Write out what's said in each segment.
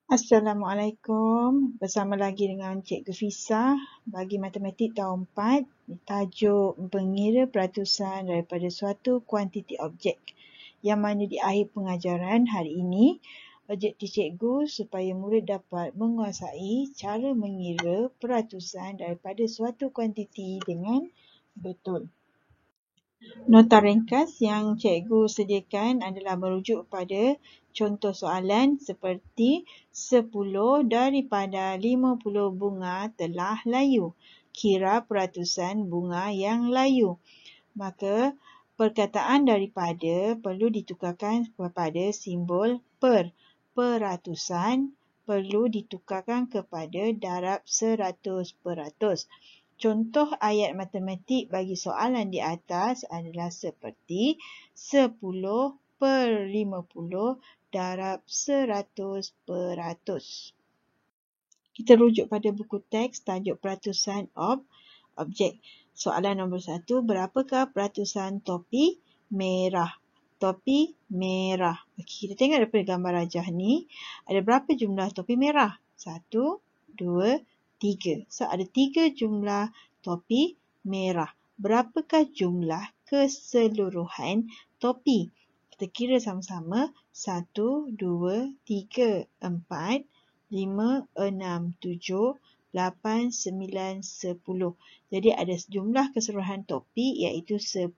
Assalamualaikum. Bersama lagi dengan Cikgu Fisa bagi Matematik tahun 4. Tajuk mengira peratusan daripada suatu kuantiti objek. Yang mana di akhir pengajaran hari ini, objektif cikgu supaya murid dapat menguasai cara mengira peratusan daripada suatu kuantiti dengan betul. Nota ringkas yang cikgu sediakan adalah merujuk pada contoh soalan seperti 10 daripada 50 bunga telah layu. Kira peratusan bunga yang layu. Maka perkataan daripada perlu ditukarkan kepada simbol per. Peratusan perlu ditukarkan kepada darab 100%. Contoh ayat matematik bagi soalan di atas adalah seperti 10 per 50 darab 100%. Kita rujuk pada buku teks tajuk peratusan objek. Soalan nombor 1, berapakah peratusan topi merah? Topi merah. Okey, kita tengok daripada gambar rajah ni, ada berapa jumlah topi merah? 1, 2, 3. So, ada 3 jumlah topi merah. Berapakah jumlah keseluruhan topi? Kita kira sama-sama. 1, 2, 3, 4, 5, 6, 7, 8, 9, 10. Jadi ada jumlah keseluruhan topi iaitu 10.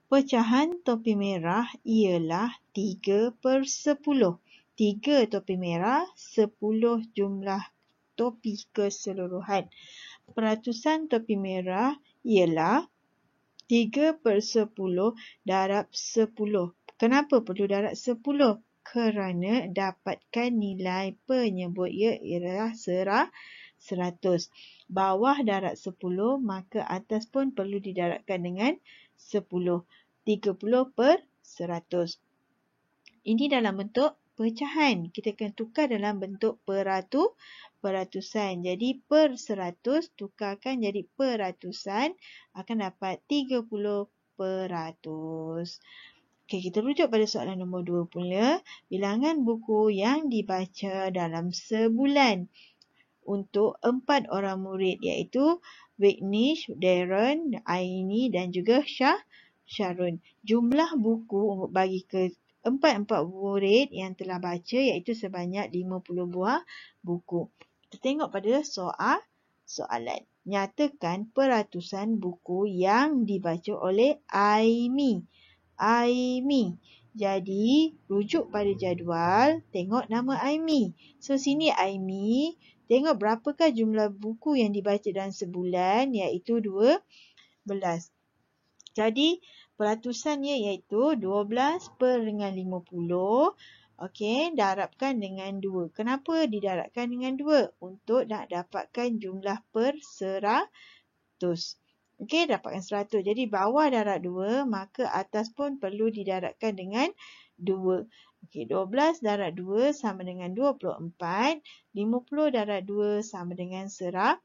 Pecahan topi merah ialah 3 per 10. 3 topi merah, 10 jumlah topi keseluruhan. Peratusan topi merah ialah 3 per 10 darab 10. Kenapa perlu darab 10? Kerana dapatkan nilai penyebut ia ialah 100. Bawah darab 10, maka atas pun perlu didarabkan dengan 10. 30 per 100. Ini dalam bentuk pecahan. Kita akan tukar dalam bentuk peratusan. Jadi per 100 tukarkan jadi peratusan akan dapat 30%. Okey, kita rujuk pada soalan nombor 2 pula. Bilangan buku yang dibaca dalam sebulan untuk 4 orang murid iaitu Vignesh, Darren, Aini dan juga Sharon. Jumlah buku bagi ke 4 murid yang telah baca iaitu sebanyak 50 buah buku. Kita tengok pada soalan. Nyatakan peratusan buku yang dibaca oleh Aimi. Jadi, rujuk pada jadual, tengok nama Aimi. So, sini Aimi, tengok berapakah jumlah buku yang dibaca dalam sebulan iaitu 12. Jadi, peratusannya iaitu 12 per dengan 50. Okey, darabkan dengan 2. Kenapa didarabkan dengan 2? Untuk nak dapatkan jumlah per 100. Okey, dapatkan 100. Jadi, bawah darab 2, maka atas pun perlu didarabkan dengan 2. Okey, 12 darab 2 sama dengan 24. 50 darab 2 sama dengan 100.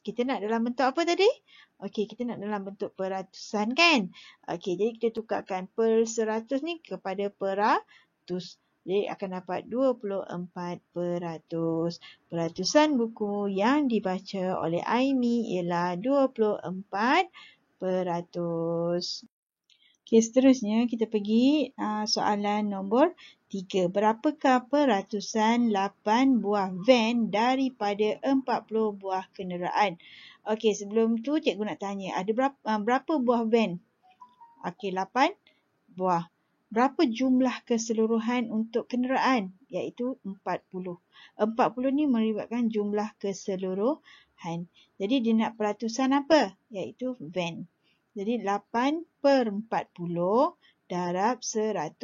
Kita nak dalam bentuk apa tadi? Okey, kita nak dalam bentuk peratusan kan? Okey, jadi kita tukarkan per 100 ni kepada peratus. Jadi akan dapat 24%. Peratusan buku yang dibaca oleh Aimi ialah 24%. Okey, seterusnya kita pergi soalan nombor 3. Berapakah peratusan 8 buah van daripada 40 buah kenderaan? Okey, sebelum tu cikgu nak tanya, ada berapa buah van? Okey, 8 buah. Berapa jumlah keseluruhan untuk kenderaan? Iaitu 40. 40 ni melibatkan jumlah keseluruhan. Jadi dia nak peratusan apa? Iaitu van. Jadi 8 per 40 darab 100%.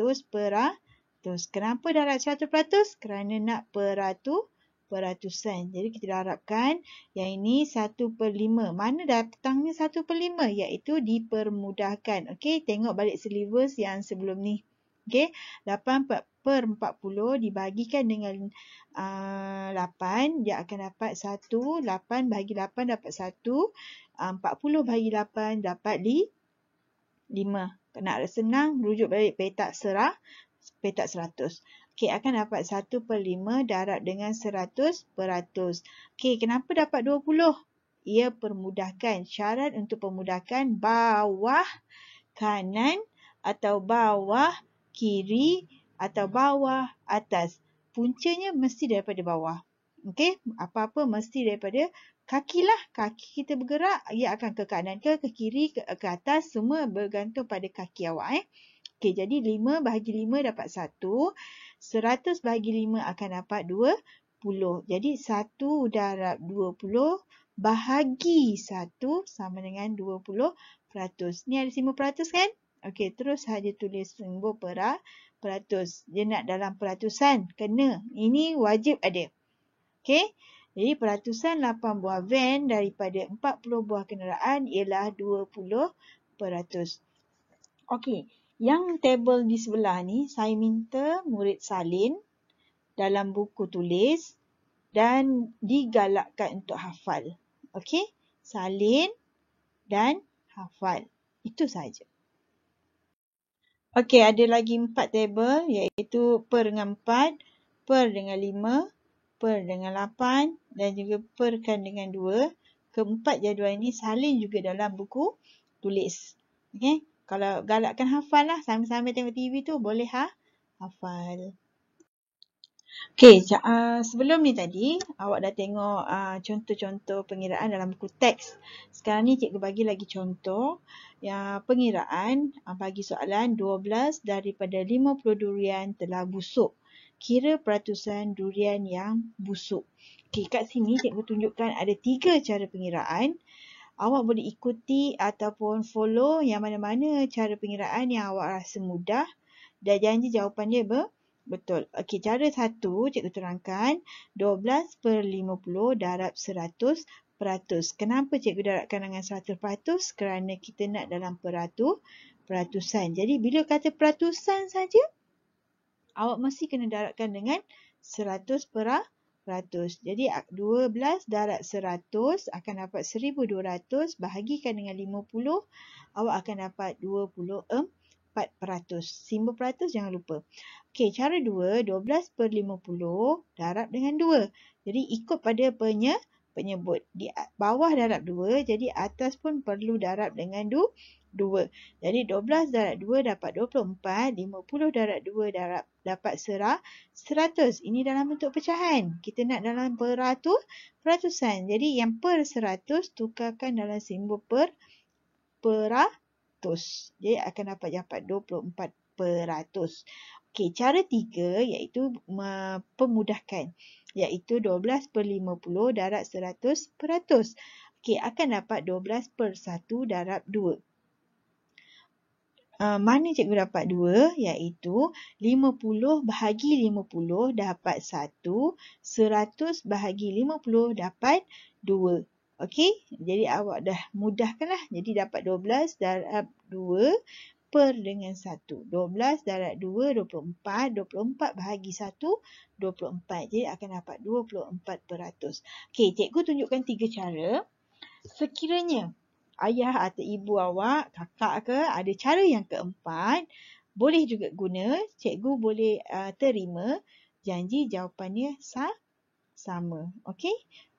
Kenapa darab 100%? Kerana nak peratusan. Jadi kita darabkan yang ini 1 per 5. Mana datangnya 1 per 5? Iaitu dipermudahkan. Okey, tengok balik silibus yang sebelum ni. Okey, 8 per 40 dibagikan dengan 8. Dia akan dapat 1. 8 bahagi 8 dapat 1. 40 bahagi 8 dapat 5. Nak senang, rujuk balik petak petak 100. Okey, akan dapat 1/5 darab dengan 100%. Okey, kenapa dapat 20? Ia permudahkan. Syarat untuk pemudahkan bawah kanan atau bawah kiri atau bawah atas. Puncanya mesti daripada bawah. Okey, apa-apa mesti daripada kaki lah. Kaki kita bergerak, ia akan ke kanan ke kiri, ke atas. Semua bergantung pada kaki awak. Okey, jadi 5 bahagi 5 dapat 1. 100 bahagi 5 akan dapat 20. Jadi 1 darab 20 bahagi 1 sama dengan 20%. Ni ada simbol peratus kan? Okey, terus saja tulis simbol peratus. Dia nak dalam peratusan. Kena. Ini wajib ada. Okey. Jadi peratusan 8 buah van daripada 40 buah kenderaan ialah 20%. Okey. Yang tabel di sebelah ni, saya minta murid salin dalam buku tulis dan digalakkan untuk hafal. Okey? Salin dan hafal. Itu saja. Okey, ada lagi 4 tabel iaitu per dengan 4, per dengan 5, per dengan 8 dan juga perkan dengan 2. Keempat jadual ini salin juga dalam buku tulis. Okey? Kalau galakkan hafal lah, sambil-sambil tengok TV tu boleh hafal. Okey, sebelum ni tadi awak dah tengok contoh-contoh pengiraan dalam buku teks. Sekarang ni cikgu bagi lagi contoh pengiraan bagi soalan 12 daripada 50 durian telah busuk. Kira peratusan durian yang busuk. Okey, kat sini cikgu tunjukkan ada 3 cara pengiraan. Awak boleh ikuti ataupun follow yang mana-mana cara pengiraan yang awak rasa mudah dan janji jawapan dia betul. Okey, cara 1 cikgu terangkan 12/50 darab 100%. Kenapa cikgu darabkan dengan 100%? Kerana kita nak dalam peratusan. Jadi bila kata peratusan saja, awak mesti kena darabkan dengan 100%. Jadi 12 darab 100 akan dapat 1200 bahagikan dengan 50, awak akan dapat 24%. Simbol peratus jangan lupa. Okey, cara 2, 12/50 darab dengan 2. Jadi ikut pada penyebut. Di bawah darab 2, jadi atas pun perlu darab dengan 2. Jadi 12 darab 2 dapat 24, 50 darab 2 dapat 100. Ini dalam bentuk pecahan. Kita nak dalam peratusan. Jadi yang per 100 tukarkan dalam simbol peratus. Jadi akan dapat 24%. Okey, cara 3 iaitu pemudahkan. Iaitu 12/50 darab 100%. Okey, akan dapat 12/1 darab 2. Mana cikgu dapat 2? Iaitu 50 bahagi 50 dapat 1. 100 bahagi 50 dapat 2. Okey, jadi awak dah mudahkanlah. Jadi dapat 12 darab 2 per dengan 1. 12 darab 2, 24. 24 bahagi 1, 24. Jadi akan dapat 24%. Okey, cikgu tunjukkan 3 cara. Sekiranya ayah atau ibu awak, kakak ke, ada cara yang keempat, boleh juga guna. Cikgu boleh terima janji jawapannya sama. Okey?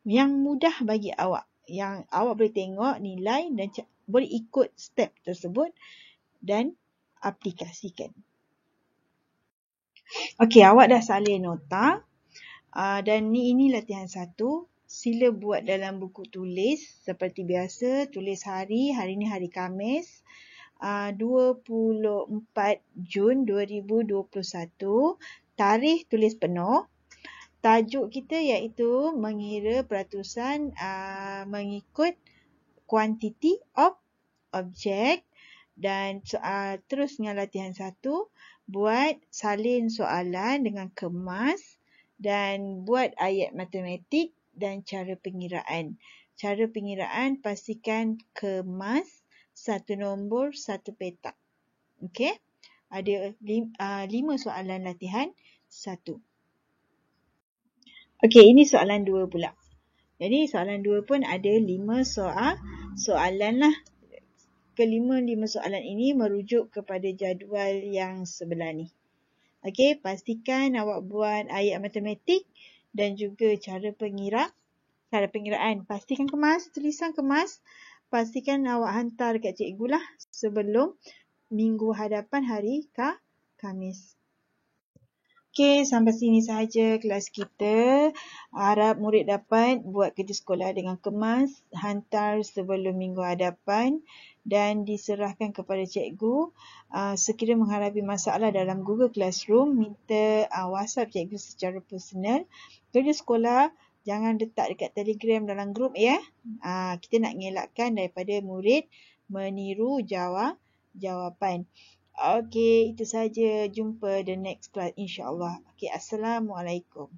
Yang mudah bagi awak. Yang awak boleh tengok nilai dan boleh ikut step tersebut dan aplikasikan. Okey, awak dah salin nota. Dan ini latihan 1. Sila buat dalam buku tulis seperti biasa. Tulis hari ni hari Khamis, 24 Jun 2021. Tarikh tulis penuh. Tajuk kita iaitu mengira peratusan mengikut quantity of object. Dan terus dengan latihan 1, buat salin soalan dengan kemas dan buat ayat matematik dan cara pengiraan. Cara pengiraan pastikan kemas 1 nombor 1 petak. Okey? Ada 5 soalan latihan 1. Okey, ini soalan 2 pula. Jadi soalan 2 pun ada 5 soalan lah. Kelima 5 soalan ini merujuk kepada jadual yang sebelah ni. Okey, pastikan awak buat ayat matematik dan juga cara pengiraan. Pastikan kemas, tulisan kemas. Pastikan awak hantar dekat cikgu lah sebelum minggu hadapan hari Khamis. Okey, sampai sini sahaja kelas kita. Harap murid dapat buat kerja sekolah dengan kemas, hantar sebelum minggu hadapan dan diserahkan kepada cikgu. Sekiranya menghadapi masalah dalam Google Classroom, minta WhatsApp cikgu secara personal. Kerja sekolah jangan letak dekat Telegram dalam grup ya. Kita nak ngelakkan daripada murid meniru jawapan. Okey, itu saja. Jumpa the next class insya-Allah. Okey, Assalamualaikum.